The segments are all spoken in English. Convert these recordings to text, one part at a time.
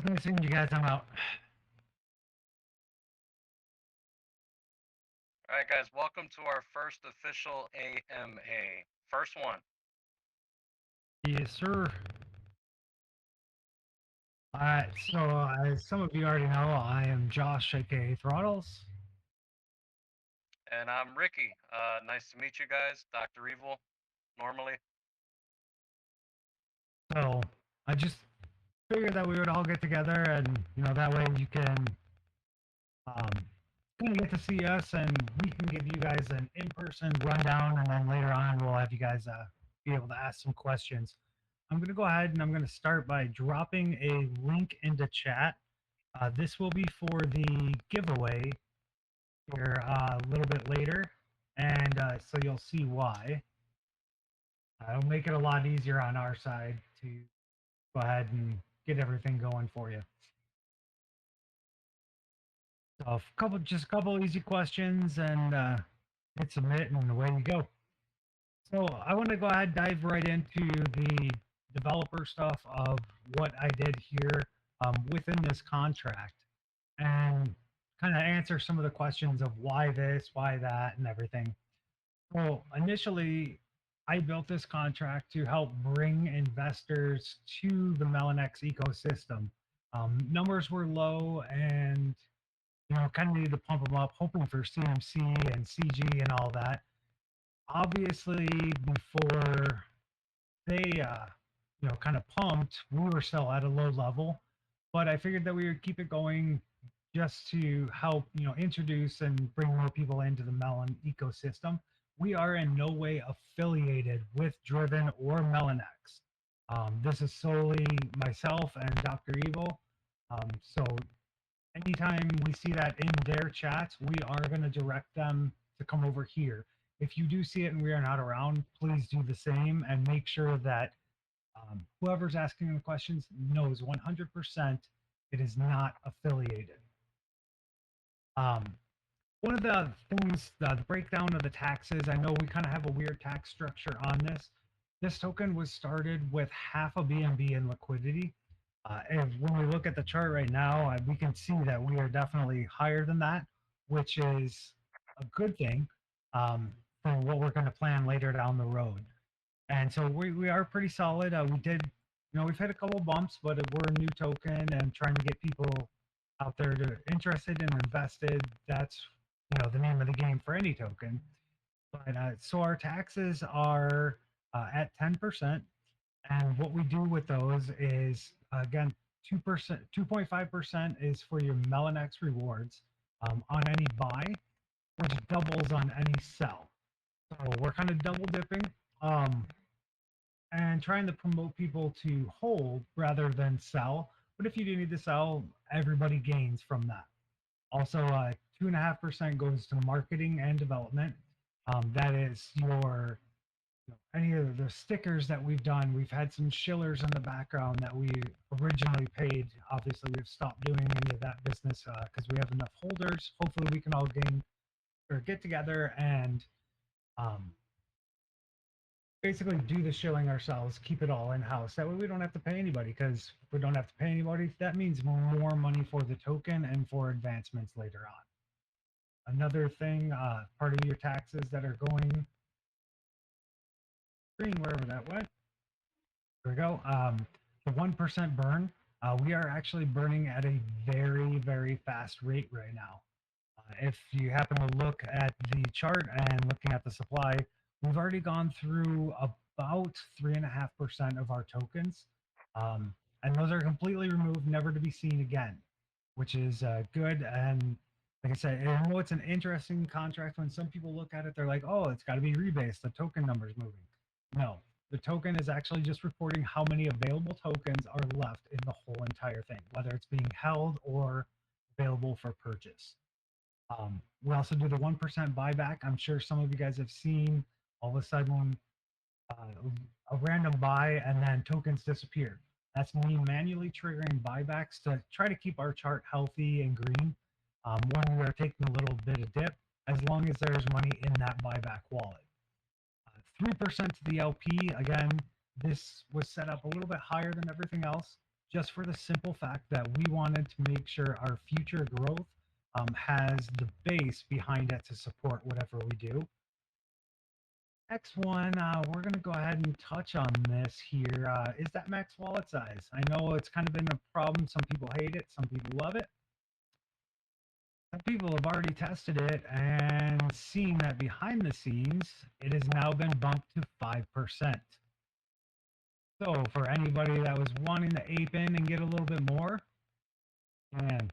Nice seeing you guys. I'm out. All right, guys, welcome to our first official AMA. First one. Yes, sir. Alright, so as some of you already know, I am Josh, aka Throttles. And I'm Ricky. Nice to meet you guys. Dr. Evil, normally. So I just figured that we would all get together, and that way you can um, kind of get to see us, and we can give you guys an in-person rundown, and then later on we'll have you guys be able to ask some questions. I'm going to go ahead and I'm going to start by dropping a link into chat. This will be for the giveaway here a little bit later, and so you'll see why. It'll make it a lot easier on our side to go ahead and get everything going for you. So just a couple easy questions, and hit submit, and away you go. So I want to go ahead and dive right into the developer stuff of what I did here within this contract, and kind of answer some of the questions of why this, why that, and everything. Well, initially, I built this contract to help bring investors to the MELONx ecosystem. Numbers were low, and kind of needed to pump them up, hoping for CMC and CG and all that. Obviously, before they, kind of pumped, we were still at a low level, but I figured that we would keep it going just to help, introduce and bring more people into the Melon ecosystem. We are in no way affiliated with Driven or MELONx. This is solely myself and Dr. Evil. So anytime we see that in their chats, we are going to direct them to come over here. If you do see it and we are not around, please do the same and make sure that whoever's asking the questions knows 100% it is not affiliated. One of the things, the breakdown of the taxes, I know we kind of have a weird tax structure on this. This token was started with half a BNB in liquidity. And when we look at the chart right now, we can see that we are definitely higher than that, which is a good thing for what we're going to plan later down the road. And so we are pretty solid. We did, we've had a couple bumps, but we're a new token and trying to get people out there to interested and invested. That's the name of the game for any token. But so our taxes are at 10%, and what we do with those is again 2%, 2.5% is for your MELONx rewards on any buy, which doubles on any sell. So we're kind of double dipping and trying to promote people to hold rather than sell. But if you do need to sell, everybody gains from that. Also, 2.5% goes to marketing and development. That is your any of the stickers that we've done. We've had some shillers in the background that we originally paid. Obviously, we've stopped doing any of that business because we have enough holders. Hopefully, we can all get together and basically do the shilling ourselves, keep it all in house. That way we don't have to pay anybody, because if we don't have to pay anybody, that means more money for the token and for advancements later on. Another thing, part of your taxes that are going green, wherever that went. There we go. The 1% burn. We are actually burning at a very, very fast rate right now. If you happen to look at the chart and looking at the supply, we've already gone through about 3.5% of our tokens, and those are completely removed, never to be seen again, which is good. And like I said, I know it's an interesting contract. When some people look at it, they're like, "Oh, it's got to be rebased. The token number is moving." No, the token is actually just reporting how many available tokens are left in the whole entire thing, whether it's being held or available for purchase. We also do the 1% buyback. I'm sure some of you guys have seen all of a sudden a random buy and then tokens disappear. That's me manually triggering buybacks to try to keep our chart healthy and green when we are taking a little bit of dip, as long as there's money in that buyback wallet. 3% to the LP. Again, this was set up a little bit higher than everything else, just for the simple fact that we wanted to make sure our future growth has the base behind it to support whatever we do. Next one, we're going to go ahead and touch on this here. Is that max wallet size? I know it's kind of been a problem. Some people hate it, some people love it. Some people have already tested it and seen that behind the scenes, it has now been bumped to 5%. So for anybody that was wanting to ape in and get a little bit more, and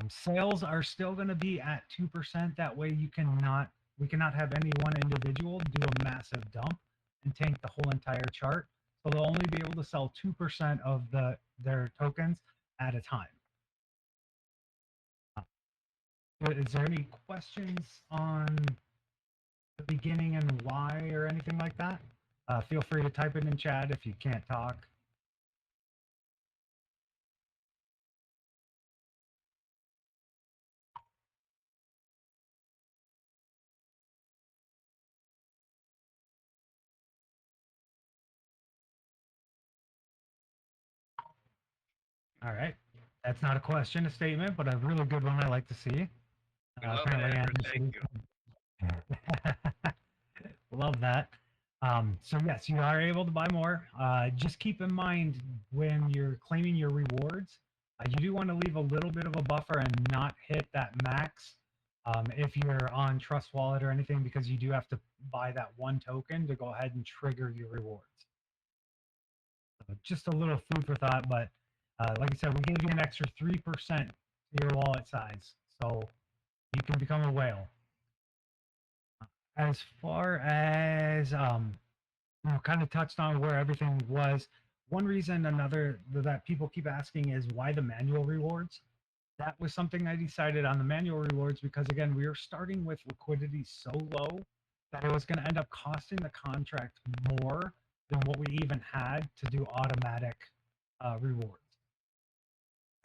sales are still going to be at 2%. That way we cannot have any one individual do a massive dump and tank the whole entire chart. So they'll only be able to sell 2% of their tokens at a time. Is there any questions on the beginning and why or anything like that? Feel free to type it in chat if you can't talk. All right. That's not a question, a statement, but a really good one I like to see. We love it, Andrew. Thank you. Love that. So yes, you are able to buy more. Just keep in mind when you're claiming your rewards, you do want to leave a little bit of a buffer and not hit that max if you're on Trust Wallet or anything, because you do have to buy that one token to go ahead and trigger your rewards. So just a little food for thought, but like I said, we gave you an extra 3% to your wallet size, so you can become a whale. As far as kind of touched on where everything was. One reason another that people keep asking is why the manual rewards. That was something I decided on the manual rewards because again, we were starting with liquidity so low that it was going to end up costing the contract more than what we even had to do automatic rewards.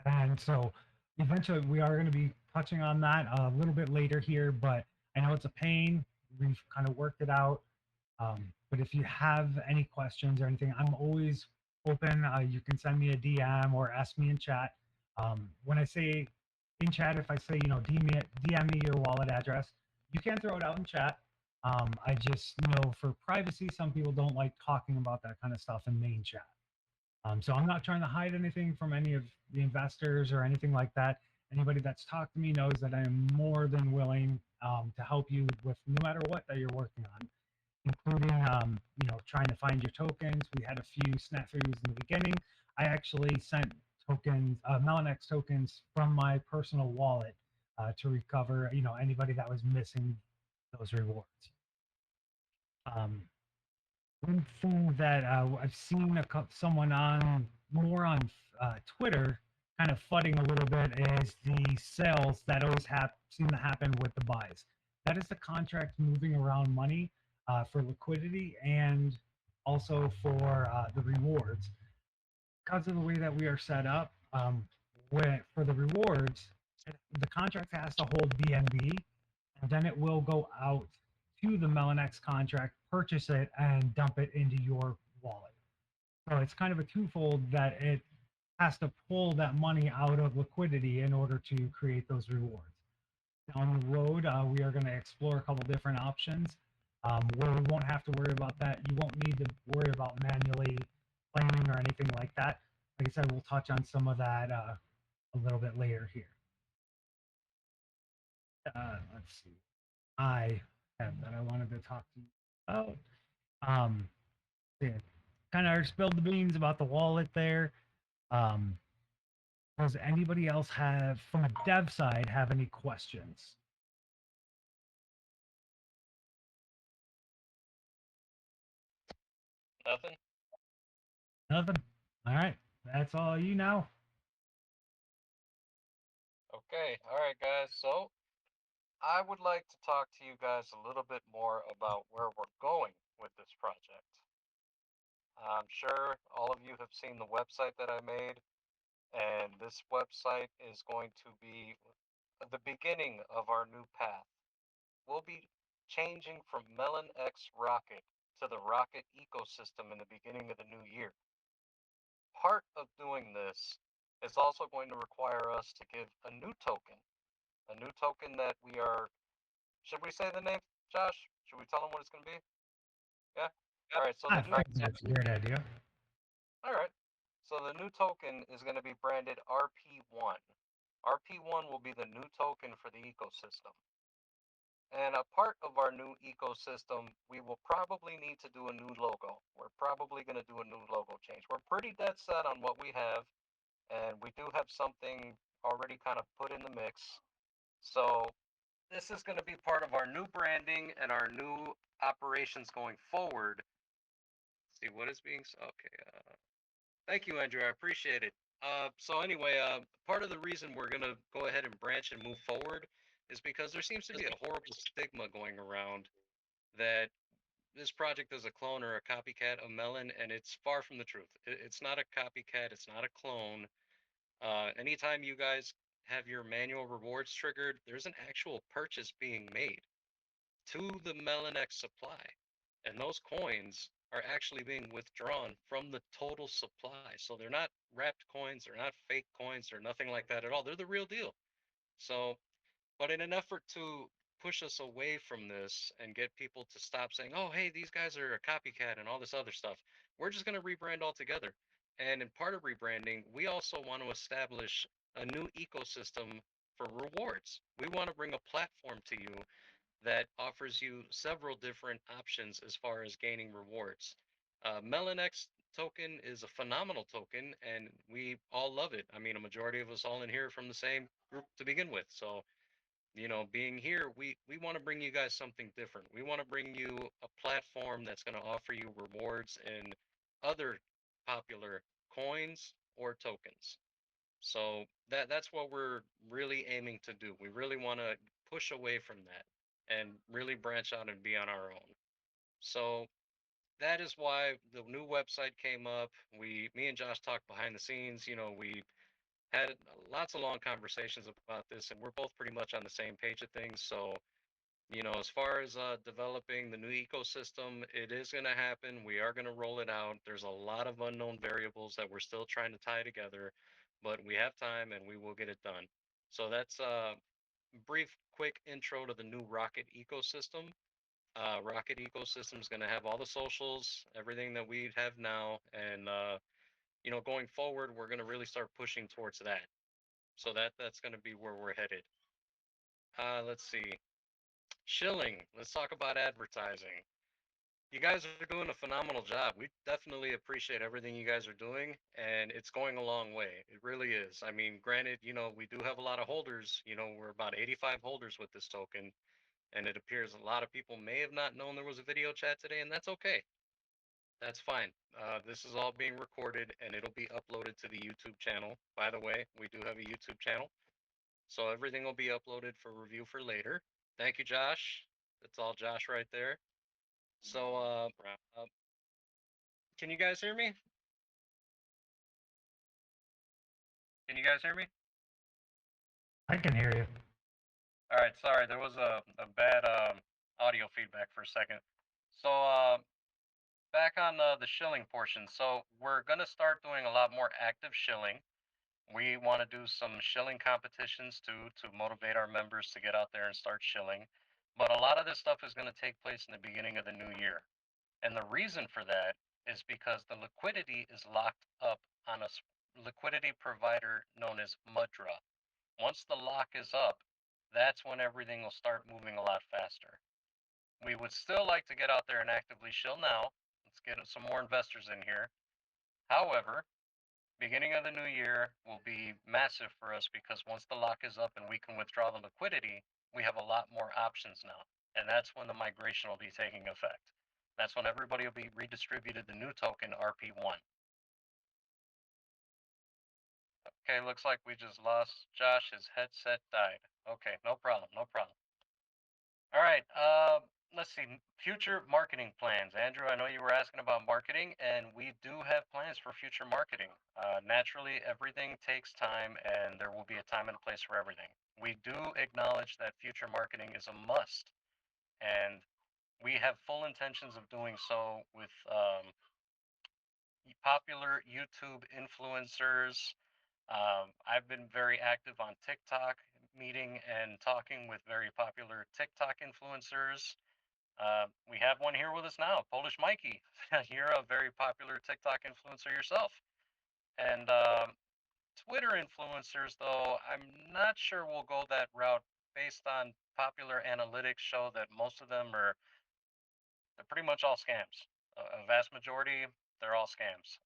And so eventually we are going to be touching on that a little bit later here, but I know it's a pain. We've kind of worked it out. But if you have any questions or anything, I'm always open. You can send me a DM or ask me in chat. When I say in chat, if I say, DM me your wallet address, you can throw it out in chat. I just know for privacy, some people don't like talking about that kind of stuff in main chat. So I'm not trying to hide anything from any of the investors or anything like that. Anybody that's talked to me knows that I am more than willing to help you with no matter what that you're working on, including trying to find your tokens. We had a few snafus in the beginning. I actually sent tokens, MELONx tokens from my personal wallet to recover anybody that was missing those rewards. One thing that I've seen someone on Twitter kind of fudding a little bit is the sales that always seem to happen with the buys. That is the contract moving around money for liquidity and also for the rewards. Because of the way that we are set up, for the rewards, the contract has to hold BNB, and then it will go out to the MELONx contract, purchase it, and dump it into your wallet. So it's kind of a twofold that it has to pull that money out of liquidity in order to create those rewards. Down the road, we are going to explore a couple different options where we won't have to worry about that. You won't need to worry about manually claiming or anything like that. Like I said, we'll touch on some of that a little bit later here. Let's see. I have that I wanted to talk to you about. Yeah, kind of spilled the beans about the wallet there. Does anybody else have, from a dev side, have any questions? Nothing? Nothing? All right. That's all you know. Okay. All right, guys. So I would like to talk to you guys a little bit more about where we're going with this project. I'm sure all of you have seen the website that I made, and this website is going to be the beginning of our new path. We'll be changing from MELONxROCKET to the Rocket ecosystem in the beginning of the new year. part of doing this is also going to require us to give a new token that we are. Should we say the name, Josh? Should we tell them what it's going to be? Yeah. All right. So I the new. think that's a great idea. All right. So the new token is going to be branded RP1. RP1 will be the new token for the ecosystem. And a part of our new ecosystem, we will probably need to do a new logo. We're probably going to do a new logo change. We're pretty dead set on what we have, and we do have something already kind of put in the mix. So this is going to be part of our new branding and our new operations going forward. Let's see what is being okay. Thank you, Andrew. I appreciate it. So anyway, part of the reason we're gonna go ahead and branch and move forward is because there seems to be a horrible stigma going around that this project is a clone or a copycat of Melon, and it's far from the truth. It's not a copycat. It's not a clone. Anytime you guys have your manual rewards triggered, there's an actual purchase being made to the MELONx supply. And those coins are actually being withdrawn from the total supply. So they're not wrapped coins, they're not fake coins, or nothing like that at all. They're the real deal. So, but in an effort to push us away from this and get people to stop saying, oh, hey, these guys are a copycat and all this other stuff, we're just going to rebrand altogether. And in part of rebranding, we also want to establish a new ecosystem for rewards. We want to bring a platform to you that offers you several different options as far as gaining rewards. MELONx token is a phenomenal token, and we all love it. I mean, a majority of us all in here are from the same group to begin with. So, being here, we want to bring you guys something different. We want to bring you a platform that's going to offer you rewards in other popular coins or tokens. So that's what we're really aiming to do. We really want to push away from that and really branch out and be on our own. So that is why the new website came up. Me and Josh talked behind the scenes. We had lots of long conversations about this, and we're both pretty much on the same page of things. So, as far as developing the new ecosystem, it is going to happen. We are going to roll it out. There's a lot of unknown variables that we're still trying to tie together, but we have time and we will get it done. So that's a brief, quick intro to the new Rocket ecosystem. Rocket ecosystem is going to have all the socials, everything that we have now, and going forward, we're going to really start pushing towards that. So that's going to be where we're headed. Let's see. Shilling. Let's talk about advertising. You guys are doing a phenomenal job. We definitely appreciate everything you guys are doing, and it's going a long way. It really is. I mean, granted, we do have a lot of holders. We're about 85 holders with this token, and it appears a lot of people may have not known there was a video chat today, and that's okay. That's fine. This is all being recorded, and it'll be uploaded to the YouTube channel. By the way, we do have a YouTube channel, so everything will be uploaded for review for later. Thank you, Josh. That's all Josh right there. So, can you guys hear me? Can you guys hear me? I can hear you. All right, sorry, there was a bad audio feedback for a second. So, back on the shilling portion. So, we're going to start doing a lot more active shilling. We want to do some shilling competitions too to motivate our members to get out there and start shilling. But a lot of this stuff is going to take place in the beginning of the new year. And the reason for that is because the liquidity is locked up on a liquidity provider known as Mudra. Once the lock is up, that's when everything will start moving a lot faster. We would still like to get out there and actively shill now. Let's get some more investors in here. However, beginning of the new year will be massive for us because once the lock is up and we can withdraw the liquidity, we have a lot more options now. And that's when the migration will be taking effect. That's when everybody will be redistributed the new token RP1. Okay, looks like we just lost Josh. His headset died. Okay, no problem, no problem. All right, let's see. Future marketing plans. Andrew, I know you were asking about marketing, and we do have plans for future marketing. Naturally, everything takes time, and there will be a time and a place for everything. We do acknowledge that future marketing is a must, and we have full intentions of doing so with popular YouTube influencers. I've been very active on TikTok, meeting and talking with very popular TikTok influencers. We have one here with us now, Polish Mikey. You're a very popular TikTok influencer yourself. And Twitter influencers, though, I'm not sure we'll go that route based on popular analytics show that most of them are they're pretty much all scams. A vast majority, they're all scams.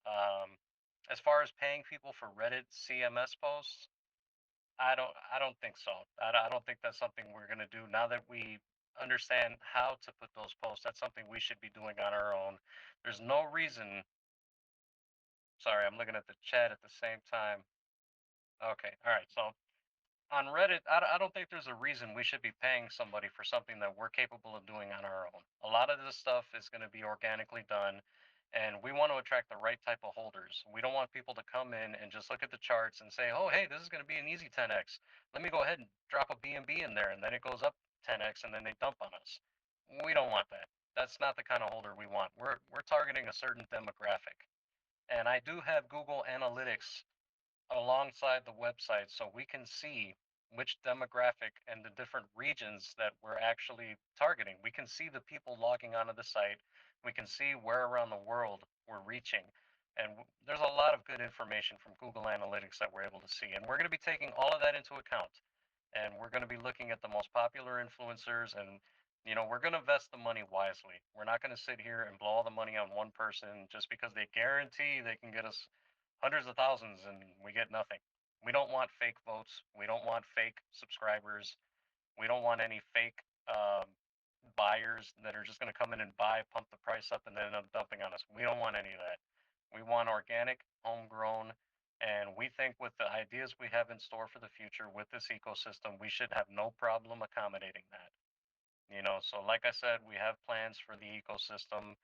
As far as paying people for Reddit CMS posts, I don't think so. I don't think that's something we're gonna do now that we understand how to put those posts. That's something we should be doing on our own. There's no reason. Sorry, I'm looking at the chat at the same time. Okay, all right. So on Reddit, I don't think there's a reason we should be paying somebody for something that we're capable of doing on our own. A lot of this stuff is going to be organically done, and we want to attract the right type of holders. We don't want people to come in and just look at the charts and say, "Oh, hey, this is going to be an easy 10x. Let me go ahead and drop a BNB in there," and then it goes up 10x, and then they dump on us. We don't want that. That's not the kind of holder we want. We're targeting a certain demographic, and I do have Google Analytics alongside the website so we can see which demographic and the different regions that we're actually targeting. We can see the people logging onto the site. We can see where around the world we're reaching. And there's a lot of good information from Google Analytics that we're able to see. And we're going to be taking all of that into account. And we're going to be looking at the most popular influencers and we're going to invest the money wisely. We're not going to sit here and blow all the money on one person just because they guarantee they can get us hundreds of thousands and we get nothing. We don't want fake votes. We don't want fake subscribers. We don't want any fake buyers that are just going to come in and buy, pump the price up, and then end up dumping on us. We don't want any of that. We want organic, homegrown, and we think with the ideas we have in store for the future with this ecosystem, we should have no problem accommodating that. So like I said, we have plans for the ecosystem.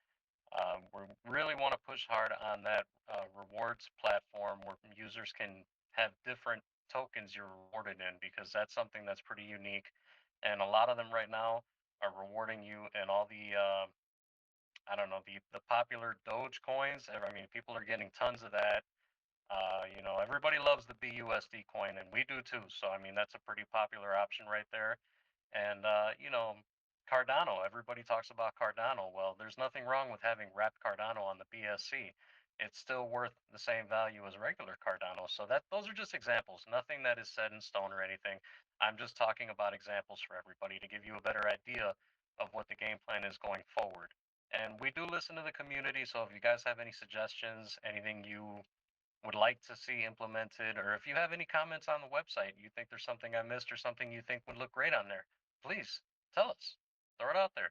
We really want to push hard on that rewards platform where users can have different tokens you're rewarded in because that's something that's pretty unique. And a lot of them right now are rewarding you in all the I don't know the popular Doge coins. I mean, people are getting tons of that. Everybody loves the BUSD coin, and we do too. So I mean, that's a pretty popular option right there. And Cardano, everybody talks about Cardano. Well, there's nothing wrong with having wrapped Cardano on the BSC. It's still worth the same value as regular Cardano. So those are just examples, nothing that is set in stone or anything. I'm just talking about examples for everybody to give you a better idea of what the game plan is going forward. And we do listen to the community, so if you guys have any suggestions, anything you would like to see implemented, or if you have any comments on the website, you think there's something I missed or something you think would look great on there, please tell us. Throw it out there.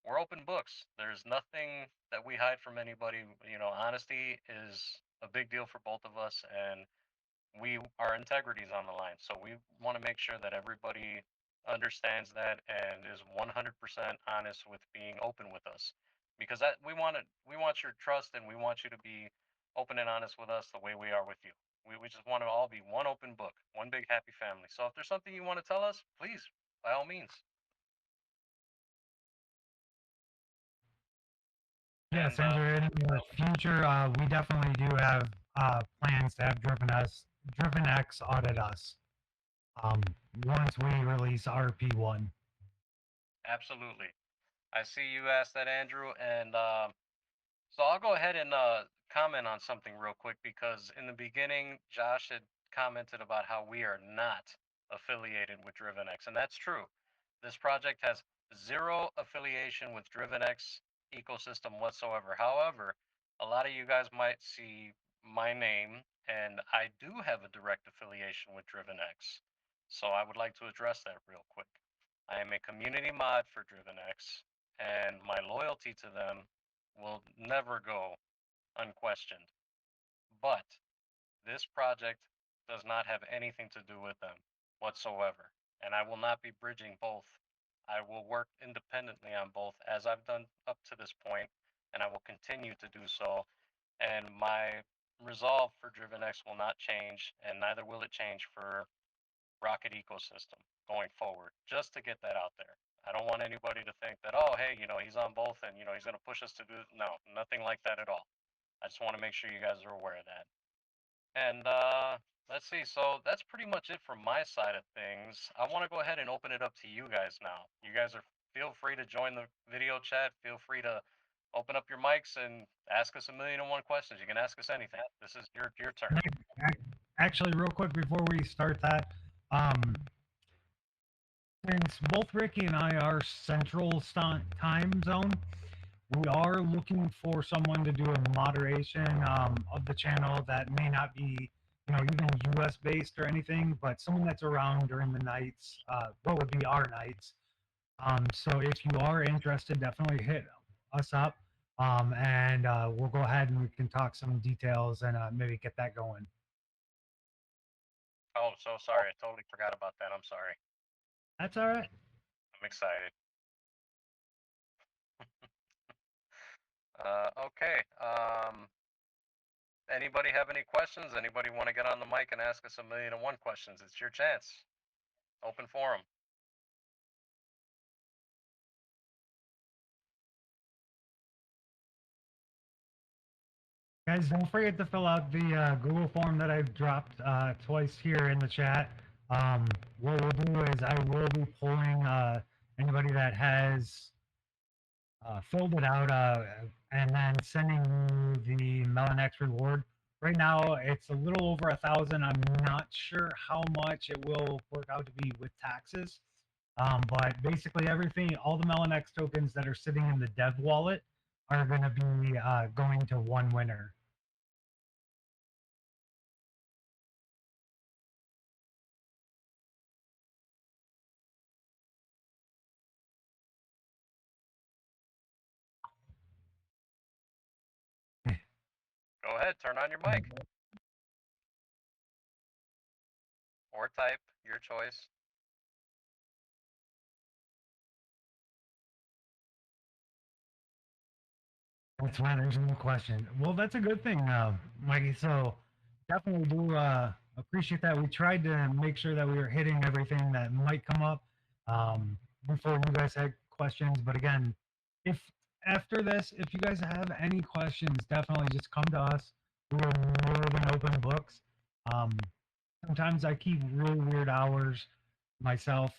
We're open books. There's nothing that we hide from anybody. Honesty is a big deal for both of us, and our integrity is on the line. So we want to make sure that everybody understands that and is 100% honest with being open with us, because we want your trust, and we want you to be open and honest with us the way we are with you. We just want to all be one open book, one big happy family. So if there's something you want to tell us, please, by all means. Yes, And and in the future, we definitely do have plans to have Driven X audit us um, once we release RP1. absolutely, I see you asked that, Andrew, and so I'll go ahead and comment on something real quick because in the beginning, Josh had commented about how we are not affiliated with DrivenX, and that's true. This project has zero affiliation with DrivenX ecosystem whatsoever. However, a lot of you guys might see my name, and I do have a direct affiliation with DrivenX. So I would like to address that real quick. I am a community mod for DrivenX, and my loyalty to them will never go unquestioned. But this project does not have anything to do with them whatsoever. And I will not be bridging both. I will work independently on both as I've done up to this point, and I will continue to do so. And my resolve for DrivenX will not change, and neither will it change for Rocket Ecosystem going forward, just to get that out there. I don't want anybody to think that, oh, hey, he's on both and, he's going to push us to do, no, nothing like that at all. I just want to make sure you guys are aware of that. And let's see. So that's pretty much it from my side of things. I want to go ahead and open it up to you guys now. You guys are feel free to join the video chat. Feel free to open up your mics and ask us 1,000,001 questions. You can ask us anything. This is your turn. Actually, real quick before we start that, um, since both Ricky and I are Central Time Zone, we are looking for someone to do a moderation of the channel that may not be, even U.S. based or anything, but someone that's around during the nights, what would be our nights. So if you are interested, definitely hit us up, and we'll go ahead and we can talk some details and maybe get that going. Oh, so sorry. I totally forgot about that. I'm sorry. That's all right. I'm excited. Okay. Anybody have any questions? Anybody want to get on the mic and ask us 1,000,001 questions? It's your chance. Open forum. Guys, don't forget to fill out the Google form that I've dropped twice here in the chat. What we'll do is I will be pulling anybody that has filled it out and then sending you the MELONx reward. Right now, it's a little over 1,000. I'm not sure how much it will work out to be with taxes. But basically everything, all the MELONx tokens that are sitting in the dev wallet are going to be going to one winner. Go ahead, turn on your mic. Or type, your choice. That's why there's no question. Well, that's a good thing, Mikey. So definitely do appreciate that. We tried to make sure that we were hitting everything that might come up before you guys had questions. But again, if after this, if you guys have any questions, definitely just come to us. We're more than open books. Sometimes I keep really weird hours myself.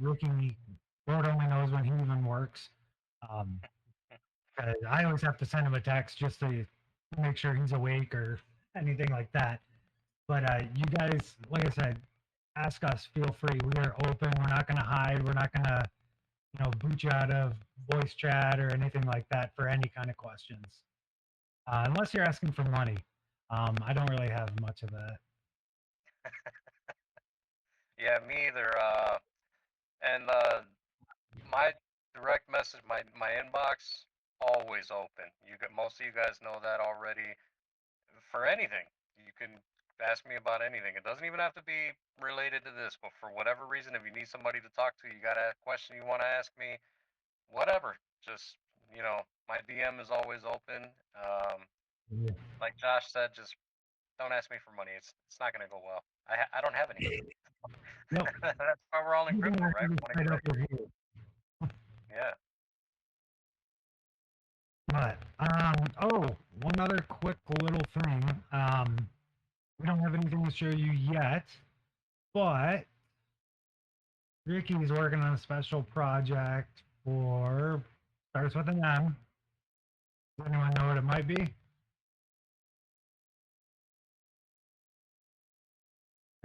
Rookie, Lord only knows when he even works. I always have to send him a text just to make sure he's awake or anything like that. But you guys, like I said, ask us. Feel free. We are open. We're not going to hide. We're not going to, boot you out of voice chat or anything like that for any kind of questions. Unless you're asking for money. I don't really have much of that. Yeah, me either. And my direct message, my inbox, always open. Most of you guys know that already. For anything, you can ask me about anything. It doesn't even have to be related to this, but for whatever reason, if you need somebody to talk to, you got a question you want to ask me, whatever. Just my DM is always open. Like Josh said, just don't ask me for money. It's not gonna go well. I don't have any. Nope. That's why we're all in crypto, right? Yeah. But one other quick little thing. We don't have anything to show you yet, but Ricky's working on a special project for starts with an M. Does anyone know what it might be?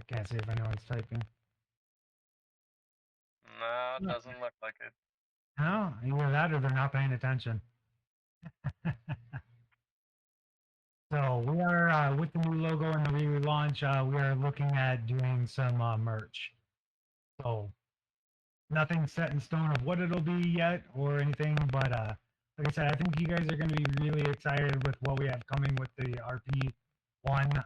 I can't see if anyone's typing. No, it doesn't look like it. No, either that or they're not paying attention. So we are, with the new logo and the relaunch, we are looking at doing some merch. So nothing set in stone of what it'll be yet or anything, but like I said, I think you guys are going to be really excited with what we have coming with the RP1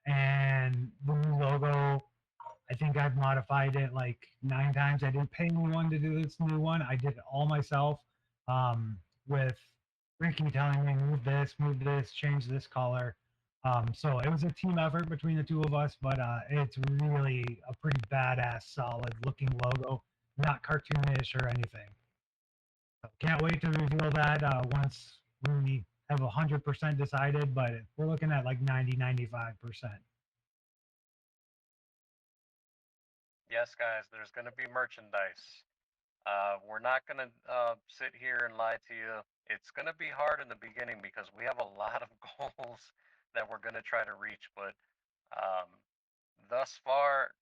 and the new logo. I think I've modified it like 9 times. I didn't pay anyone to do this new one. I did it all myself with Ricky telling me move this, change this color. So it was a team effort between the two of us, but it's really a pretty badass, solid looking logo, not cartoonish or anything. So can't wait to reveal that once we have 100% decided, but we're looking at like 90-95%. Yes, guys, there's going to be merchandise. We're not going to sit here and lie to you. It's going to be hard in the beginning because we have a lot of goals that we're going to try to reach. But um, thus far,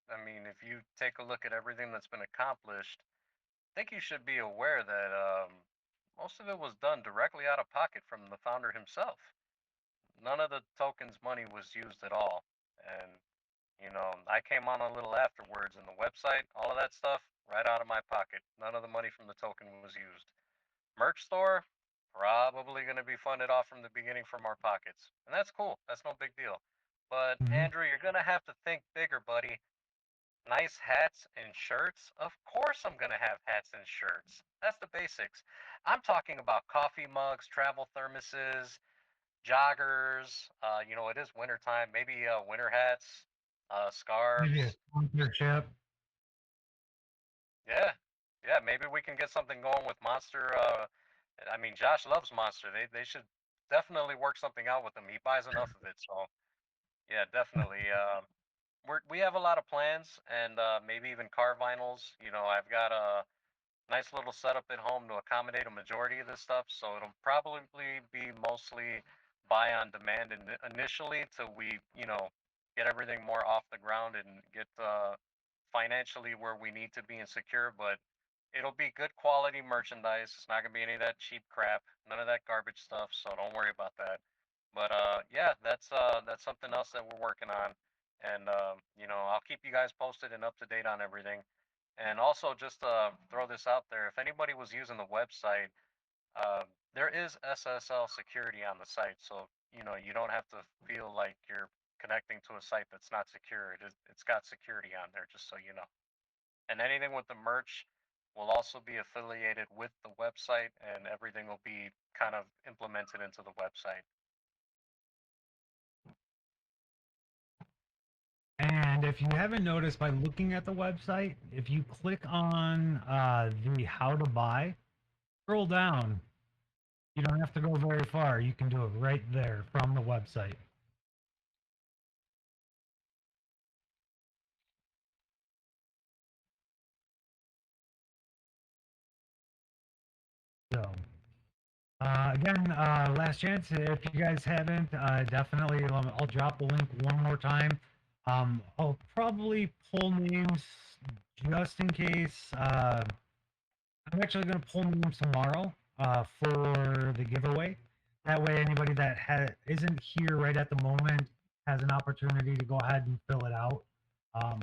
I mean, if you take a look at everything that's been accomplished, I think you should be aware that most of it was done directly out of pocket from the founder himself. None of the tokens' money was used at all. And, I came on a little afterwards, and the website, all of that stuff, right out of my pocket. None of the money from the token was used. Merch store, probably going to be funded off from the beginning from our pockets. And that's cool. That's no big deal. But, Mhm. Andrew, you're going to have to think bigger, buddy. Nice hats and shirts? Of course I'm going to have hats and shirts. That's the basics. I'm talking about coffee mugs, travel thermoses, joggers. It is wintertime. Maybe winter hats, Maybe a scarves. sponsorship. Yeah, yeah. Maybe we can get something going with Monster. I mean, Josh loves Monster. They should definitely work something out with him. He buys enough of it. So yeah, definitely. We have a lot of plans, and maybe even car vinyls. I've got a nice little setup at home to accommodate a majority of this stuff. So it'll probably be mostly buy on demand initially till we, get everything more off the ground and get financially where we need to be and secure. But it'll be good quality merchandise. It's not gonna be any of that cheap crap, none of that garbage stuff. So don't worry about that. But yeah, that's something else that we're working on, and I'll keep you guys posted and up to date on everything. And also, just throw this out there: if anybody was using the website, uh, there is SSL security on the site, so you don't have to feel like you're connecting to a site that's not secure. It's got security on there, just so you know. And anything with the merch will also be affiliated with the website, and everything will be kind of implemented into the website. And if you haven't noticed by looking at the website, if you click on the how to buy, scroll down. You don't have to go very far. You can do it right there from the website. So, again, last chance. If you guys haven't, definitely I'll drop the link one more time. I'll probably pull names just in case. I'm actually going to pull names tomorrow for the giveaway. That way, anybody that isn't here right at the moment has an opportunity to go ahead and fill it out. Um,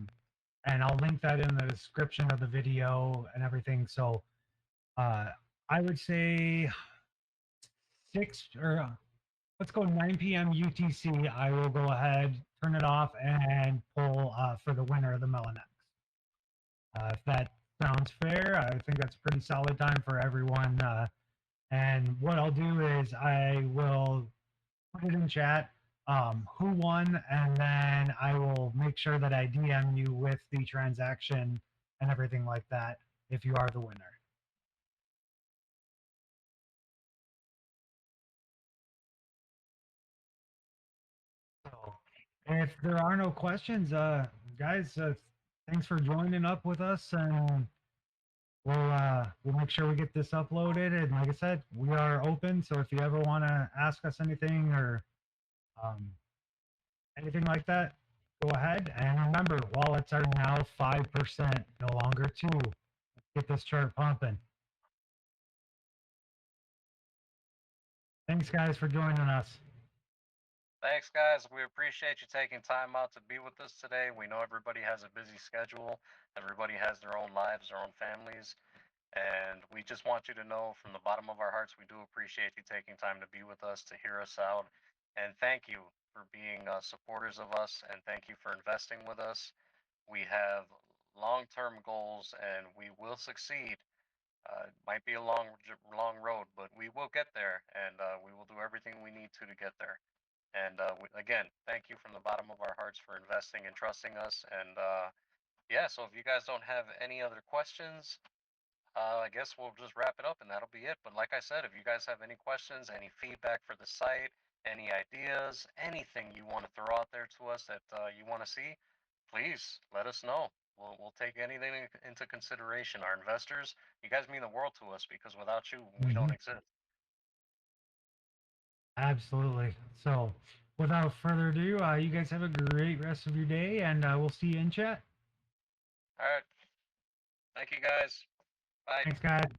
and I'll link that in the description of the video and everything. So uh, I would say 6 or let's go 9 p.m. UTC. I will go ahead, turn it off, and pull for the winner of the MELONx. If that sounds fair, I think that's a pretty solid time for everyone. And what I'll do is I will put it in chat who won, and then I will make sure that I DM you with the transaction and everything like that if you are the winner. So if there are no questions, guys, thanks for joining up with us, and we'll make sure we get this uploaded. And like I said, we are open. So if you ever want to ask us anything or um, anything like that, go ahead. And remember, wallets are now 5%, no longer 2. Let's get this chart pumping. Thanks, guys, for joining us. Thanks, guys. We appreciate you taking time out to be with us today. We know everybody has a busy schedule. Everybody has their own lives, their own families. And we just want you to know from the bottom of our hearts, we do appreciate you taking time to be with us, to hear us out. And thank you for being supporters of us. And thank you for investing with us. We have long-term goals and we will succeed. It might be a long road, but we will get there, and we will do everything we need to get there. And again, thank you from the bottom of our hearts for investing and trusting us. And yeah, so if you guys don't have any other questions, I guess we'll just wrap it up and that'll be it. But like I said, if you guys have any questions, any feedback for the site, any ideas, anything you want to throw out there to us that you want to see, please let us know. We'll take anything into consideration. Our investors, you guys mean the world to us because without you, we don't exist. Absolutely. So, without further ado, you guys have a great rest of your day, and we'll see you in chat. All right. Thank you guys. Bye. Thanks, guys.